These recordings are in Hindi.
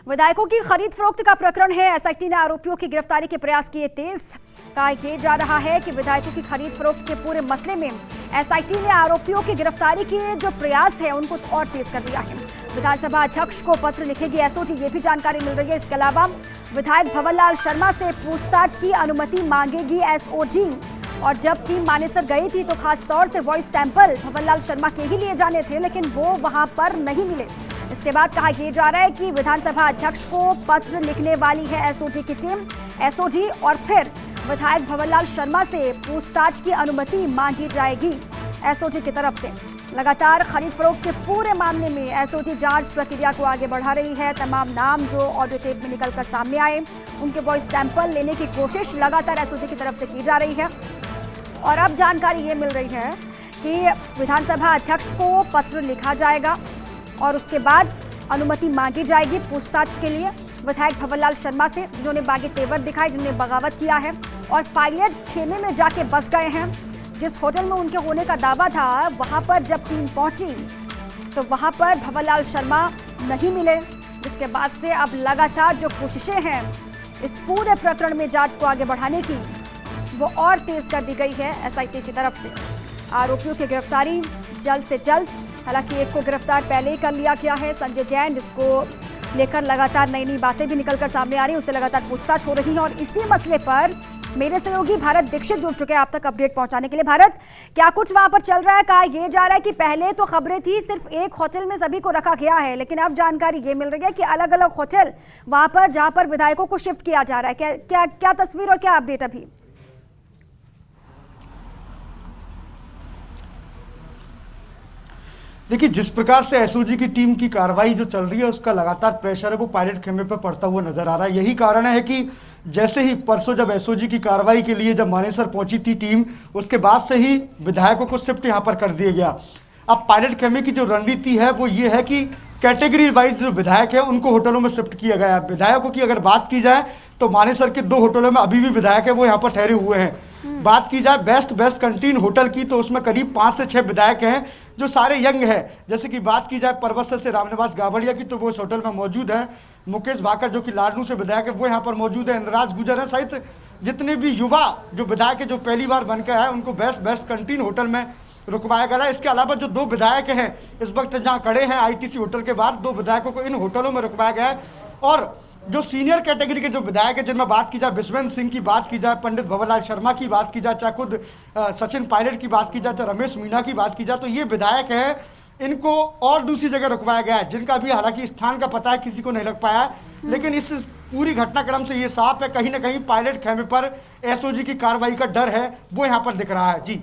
विधायकों की खरीद फरोख्त का प्रकरण है। एसआईटी ने आरोपियों की गिरफ्तारी के प्रयास किए तेज। कहा यह जा रहा है कि विधायकों की खरीद फरोख्त के पूरे मसले में एसआईटी ने आरोपियों की गिरफ्तारी के जो प्रयास है उनको और तेज कर दिया है। विधानसभा अध्यक्ष को पत्र लिखेगी एसओजी, ये भी जानकारी मिल रही है। इसके अलावा विधायक भंवरलाल शर्मा से पूछताछ की अनुमति मांगेगी एसओजी। और जब टीम मानेसर गई थी तो खास तौर से वॉइस सैंपल भंवरलाल शर्मा के ही लिए जाने थे, लेकिन वो वहां पर नहीं मिले। इसके बाद कहा यह जा रहा है कि विधानसभा अध्यक्ष को पत्र लिखने वाली है एसओजी की टीम। एसओजी और फिर विधायक भंवरलाल शर्मा से पूछताछ की अनुमति मांगी जाएगी एसओजी की तरफ से। लगातार खरीद फरोख्त के पूरे मामले में एसओजी जांच प्रक्रिया को आगे बढ़ा रही है। तमाम नाम जो ऑडियो टेप में निकलकर सामने आए उनके वॉइस सैंपल लेने की कोशिश लगातार एसओजी की तरफ से की जा रही है। और अब जानकारी ये मिल रही है कि विधानसभा अध्यक्ष को पत्र लिखा जाएगा और उसके बाद अनुमति मांगी जाएगी पूछताछ के लिए विधायक भंवरलाल शर्मा से, जिन्होंने बागी तेवर दिखाए, जिन्होंने बगावत किया है और पायलट खेमे में जाके बस गए हैं। जिस होटल में उनके होने का दावा था वहां पर जब टीम पहुंची तो वहां पर भंवरलाल शर्मा नहीं मिले। जिसके बाद से अब लगातार जो कोशिशें हैं इस पूरे प्रकरण में जांच को आगे बढ़ाने की वो और तेज कर दी गई है एसआईटी की तरफ से। आरोपियों की गिरफ्तारी जल्द से जल्द, हालांकि एक को गिरफ्तार पहले ही कर लिया गया है, संजय जैन, जिसको लेकर लगातार नई नई बातें भी निकलकर सामने आ रही हैं, उससे लगातार पूछताछ हो रही है। और इसी मसले पर मेरे सहयोगी भारत दीक्षित जुड़ चुके हैं आप तक अपडेट पहुंचाने के लिए। भारत, क्या कुछ वहां पर चल रहा है? कहा यह जा रहा है कि पहले तो खबरें थी सिर्फ एक होटल में सभी को रखा गया है, लेकिन अब जानकारी ये मिल रही है कि अलग अलग होटल वहां पर जहां पर विधायकों को शिफ्ट किया जा रहा है। क्या तस्वीर और क्या अपडेट अभी? देखिए, जिस प्रकार से एसओजी की टीम की कार्रवाई जो चल रही है उसका लगातार प्रेशर है वो पायलट खेमे पर पड़ता हुआ नजर आ रहा है। यही कारण है कि जैसे ही परसों जब एसओजी की कार्रवाई के लिए जब मानेसर पहुंची थी टीम, उसके बाद से ही विधायकों को शिफ्ट यहां पर कर दिया गया। अब पायलट खेमे की जो रणनीति है वो ये है कि कैटेगरी वाइज जो विधायक है उनको होटलों में शिफ्ट किया गया है। विधायकों की अगर बात की जाए तो मानेसर के 2 होटलों में अभी भी विधायक है वो यहाँ पर ठहरे हुए हैं। बात की जाए बेस्ट कैंटीन होटल की तो उसमें करीब 5 से 6 विधायक हैं जो सारे यंग है। जैसे कि बात की जाए परबत्सर से रामनिवास गावड़िया की तो वो इस होटल में मौजूद है। मुकेश भाकर जो कि लाडनू से विधायक है वो यहाँ पर मौजूद है। इंद्राज गुजर है सहित जितने भी युवा जो विधायक है जो पहली बार बनकर आए उनको बेस्ट कैंटीन होटल में रुकवाया गया है। इसके अलावा जो 2 विधायक हैं इस वक्त जहाँ खड़े हैं आईटीसी होटल के बाहर, 2 विधायकों को इन होटलों में रुकवाया गया है। और जो सीनियर कैटेगरी के जो विधायक है जिनमें बात की जाए विश्वेंद्र सिंह की बात की जाए, पंडित भंवरलाल शर्मा की बात की जाए, चाहे खुद सचिन पायलट की बात की जाए, चाहे रमेश मीणा की बात की जाए, तो ये विधायक हैं इनको और दूसरी जगह रुकवाया गया है, जिनका भी हालांकि स्थान का पता है किसी को नहीं लग पाया। लेकिन इस पूरी घटनाक्रम से ये साफ है कहीं ना कहीं पायलट खेमे पर एसओजी की कार्रवाई का डर है वो यहाँ पर दिख रहा है। जी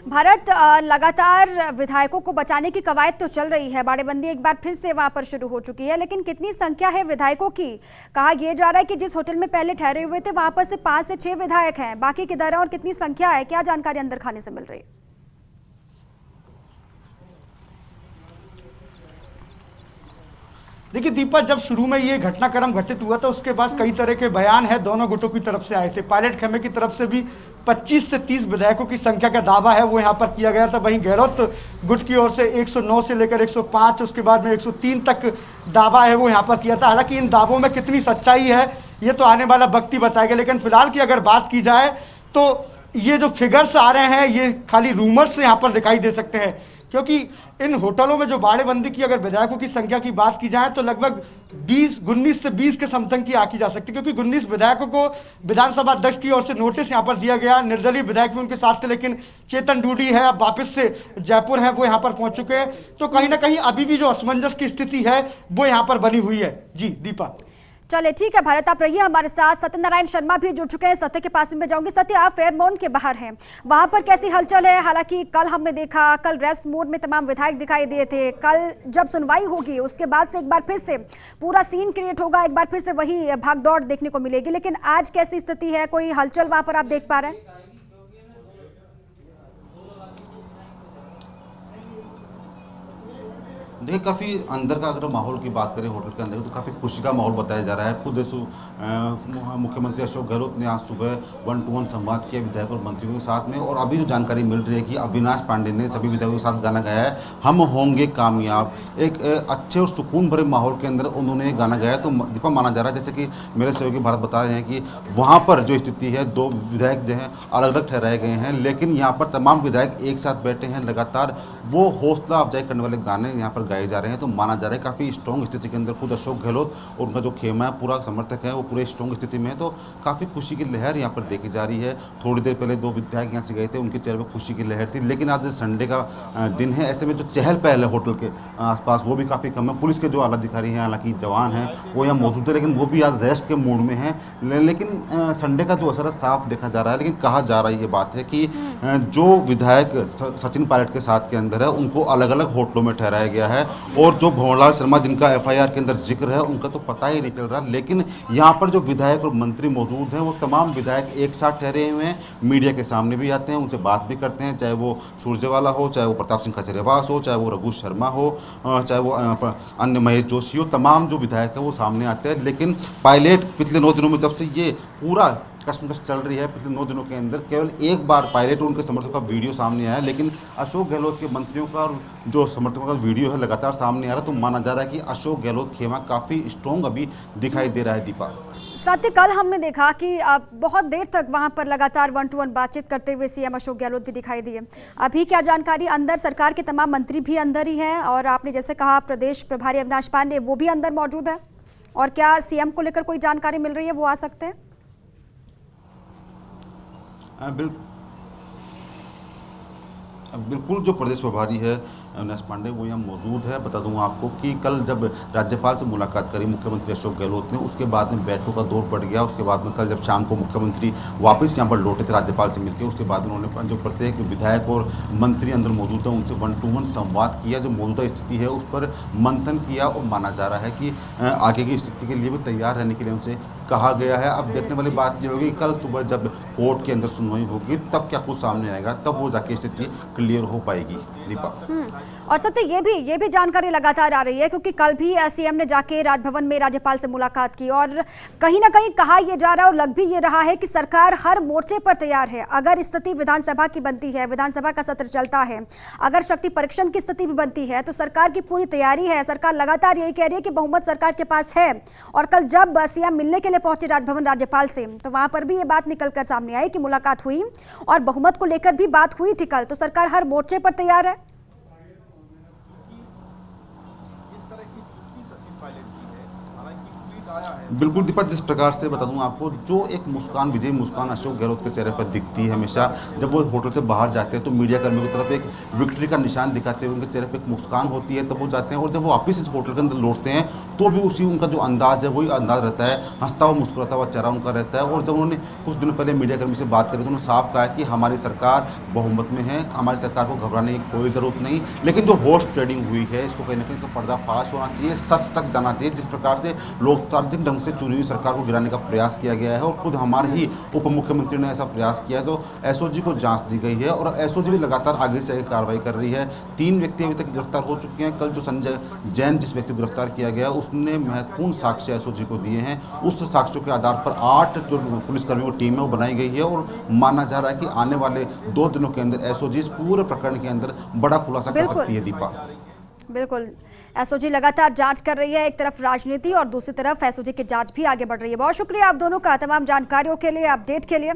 भारत, लगातार विधायकों को बचाने की कवायद तो चल रही है, बाड़ेबंदी एक बार फिर से वहां पर शुरू हो चुकी है, लेकिन कितनी संख्या है विधायकों की? कहा यह जा रहा है कि जिस होटल में पहले ठहरे हुए थे वहां पर से 5 से 6 विधायक हैं, बाकी किधर है और कितनी संख्या है? क्या जानकारी अंदर खाने से मिल रही है? देखिए दीपा, जब शुरू में ये घटनाक्रम घटित हुआ था उसके बाद कई तरह के बयान है दोनों गुटों की तरफ से आए थे। पायलट खेमे की तरफ से भी 25 से 30 विधायकों की संख्या का दावा है वो यहाँ पर किया गया था। वहीं गहलोत गुट की ओर से 109 से लेकर 105, उसके बाद में 103 तक दावा है वो यहाँ पर किया था। हालांकि इन दावों में कितनी सच्चाई है ये तो आने वाला वक्त ही बताएगा, लेकिन फिलहाल की अगर बात की जाए तो ये जो फिगर्स आ रहे हैं ये खाली रूमर्स से यहाँ पर दिखाई दे सकते हैं, क्योंकि इन होटलों में जो बाड़ेबंदी की अगर विधायकों की संख्या की बात की जाए तो लगभग 19 से 20 के समथिंग की आकी जा सकती है, क्योंकि 19 विधायकों को विधानसभा अध्यक्ष की ओर से नोटिस यहां पर दिया गया। निर्दलीय विधायक भी उनके साथ थे, लेकिन चेतन डूडी है अब वापस से जयपुर है वो यहां पर पहुंच चुके हैं। तो कहीं ना कहीं अभी भी जो असमंजस की स्थिति है वो यहां पर बनी हुई है। जी दीपा, चले ठीक है भारत, आप रहिए हमारे साथ। सत्यनारायण शर्मा भी जुड़ चुके हैं, सत्य के पास में मैं जाऊंगी। सत्य, आप फेयरमोन के बाहर हैं, वहां पर कैसी हलचल है? हालांकि कल हमने देखा, कल रेस्ट मोड में तमाम विधायक दिखाई दिए थे। कल जब सुनवाई होगी उसके बाद से एक बार फिर से पूरा सीन क्रिएट होगा, एक बार फिर से वही भागदौड़ देखने को मिलेगी, लेकिन आज कैसी स्थिति है? कोई हलचल वहां पर आप देख पा रहे हैं? देखिए काफ़ी अंदर का अगर माहौल की बात करें होटल के अंदर तो काफ़ी खुशी का माहौल बताया जा रहा है। खुद मुख्यमंत्री अशोक गहलोत ने आज सुबह 1-to-1 संवाद किया विधायकों और मंत्रियों के साथ में, और अभी जो जानकारी मिल रही है कि अविनाश पांडे ने सभी विधायकों के साथ गाना गाया है, हम होंगे कामयाब। एक अच्छे और सुकून भरे माहौल के अंदर उन्होंने गाना गाया। तो दीपा माना जा रहा है, जैसे कि मेरे सहयोगी भारत बता रहे हैं कि वहाँ पर जो स्थिति है 2 विधायक जो हैं अलग अलग ठहराए गए हैं, लेकिन यहाँ पर तमाम विधायक एक साथ बैठे हैं। लगातार वो हौसला अफजाई करने वाले गाने यहाँ पर गाए जा रहे हैं। तो माना जा रहा है काफ़ी स्ट्रॉन्ग स्थिति के अंदर खुद अशोक गहलोत और उनका जो खेमा है, पूरा समर्थक है, वो पूरे स्ट्रॉन्ग स्थिति में है। तो काफ़ी खुशी की लहर यहाँ पर देखी जा रही है। थोड़ी देर पहले 2 विधायक यहाँ से गए थे, उनके चेहरे पर खुशी की लहर थी, लेकिन आज संडे का दिन है, ऐसे में जो चहल पहल है होटल के आसपास वो भी काफ़ी कम है। पुलिस के जो आला अधिकारी हैं, हालांकि जवान हैं, वो यहाँ मौजूद है, लेकिन वो भी आज रेस्ट के मूड में हैं। लेकिन संडे का जो असर है साफ देखा जा रहा है। लेकिन कहा जा रहा है ये बात है कि जो विधायक सचिन पायलट के साथ के अंदर है, उनको अलग अलग होटलों में ठहराया गया है, और जो भंवरलाल शर्मा जिनका FIR के अंदर जिक्र है, उनका तो पता ही नहीं चल रहा। लेकिन यहाँ पर जो विधायक और मंत्री मौजूद हैं, वो तमाम विधायक एक साथ ठहरे हुए हैं, मीडिया के सामने भी आते हैं, उनसे बात भी करते हैं, चाहे वो सुरजेवाला हो, चाहे वो प्रताप सिंह खाचरियावास हो, चाहे वो रघु शर्मा हो, चाहे वो अन्य महेश जोशी हो, तमाम जो विधायक है वो सामने आते हैं। लेकिन पायलट पिछले 9 दिनों में जब से ये पूरा कश्मकश चल रही है, पिछले 9 दिनों के अंदर केवल एक बार पायलट और उनके समर्थकों का वीडियो सामने आया, लेकिन अशोक गहलोत के मंत्रियों का और जो समर्थकों का वीडियो है लगातार सामने आ रहा है। तो माना जा रहा है कि अशोक गहलोत खेमा काफ़ी स्ट्रॉन्ग अभी दिखाई दे रहा है। दीपा, सत्य, कल हमने देखा कि बहुत देर तक वहां पर लगातार 1-to-1 बातचीत करते हुए CM अशोक गहलोत भी दिखाई दिए। अभी क्या जानकारी? अंदर सरकार के तमाम मंत्री भी अंदर ही हैं, और आपने जैसे कहा प्रदेश प्रभारी अविनाश पांडे वो भी अंदर मौजूद है, और क्या CM को लेकर कोई जानकारी मिल रही है, वो आ सकते हैं? बिल्कुल जो प्रदेश प्रभारी है अविनाश पांडे वो यहाँ मौजूद है। बता दूं आपको कि कल जब राज्यपाल से मुलाकात करी मुख्यमंत्री अशोक गहलोत ने, उसके बाद में बैठकों का दौर बढ़ गया। उसके बाद में कल जब शाम को मुख्यमंत्री वापस यहाँ पर लौटे थे राज्यपाल से मिलकर, उसके बाद उन्होंने जो प्रत्येक विधायक और मंत्री अंदर मौजूद है उनसे 1-to-1 संवाद किया, जो मौजूदा स्थिति है उस पर मंथन किया, और माना जा रहा है कि आगे की स्थिति के लिए भी तैयार रहने के लिए उनसे कहा गया है। अब देखने वाली बात ये होगी कल सुबह जब कोर्ट के अंदर सुनवाई होगी तब क्या कुछ सामने आएगा, तब वो जाके स्थिति क्लियर हो पाएगी। दीपा, और सत्य, ये भी जानकारी लगातार आ रही है, क्योंकि कल भी CM ने जाके राजभवन में राज्यपाल से मुलाकात की, और कहीं ना कहीं कहा यह जा रहा है और लग भी ये रहा है कि सरकार हर मोर्चे पर तैयार है। अगर स्थिति विधानसभा की बनती है, विधानसभा का सत्र चलता है, अगर शक्ति परीक्षण की स्थिति भी बनती है, तो सरकार की पूरी तैयारी है। सरकार लगातार यही कह रही है कि बहुमत सरकार के पास है, और कल जब CM मिलने के लिए पहुंचे राजभवन राज्यपाल से, तो वहां पर भी ये बात निकलकर सामने आई कि मुलाकात हुई और बहुमत को लेकर भी बात हुई थी कल। तो सरकार हर मोर्चे पर तैयार है। बिल्कुल दीपक, जिस प्रकार से बता दूं आपको, जो एक मुस्कान, विजयी मुस्कान अशोक गहलोत के चेहरे पर दिखती है हमेशा जब वो होटल से बाहर जाते हैं, तो मीडिया कर्मियों की तरफ एक विक्ट्री का निशान दिखाते हुए उनके चेहरे पर एक मुस्कान होती है, तब वो जाते हैं। और जब वो वापस इस होटल के अंदर लौटते हैं तो भी उसी उनका जो अंदाज है वही अंदाज रहता है, हंसता हुआ मुस्कुराता हुआ चेहरा उनका रहता है। और जब उन्होंने कुछ दिनों पहले मीडिया कर्मी से बात करी तो उन्होंने साफ कहा कि हमारी सरकार बहुमत में है, हमारी सरकार को घबराने की कोई ज़रूरत नहीं, लेकिन जो हॉर्स ट्रेडिंग हुई है इसको कहीं ना कहीं इसका पर्दाफाश होना चाहिए, सच तक जाना चाहिए। जिस प्रकार से लोकतांत्रिक ढंग से चुनी हुई सरकार को गिराने का प्रयास किया गया है, और खुद हमारे ही उप मुख्यमंत्री ने ऐसा प्रयास किया है, तो SOG को जांच दी गई है, और SOG भी लगातार आगे से आगे कार्रवाई कर रही है। 3 व्यक्ति अभी तक गिरफ्तार हो चुके हैं। कल जो संजय जैन जिस व्यक्ति को गिरफ्तार किया गया उसने महत्वपूर्ण साक्ष्य SOG को दिए हैं। उस साक्ष्यों के आधार पर 8 जो पुलिसकर्मियों की टीम है वो बनाई गई है, और माना जा रहा है कि आने वाले 2 दिनों के अंदर SOG इस पूरे प्रकरण के अंदर बड़ा खुलासा कर सकती है। दीपा, बिल्कुल, SOG लगातार जांच कर रही है, एक तरफ राजनीति और दूसरी तरफ SOG की जांच भी आगे बढ़ रही है। बहुत शुक्रिया आप दोनों का तमाम जानकारियों के लिए, अपडेट के लिए।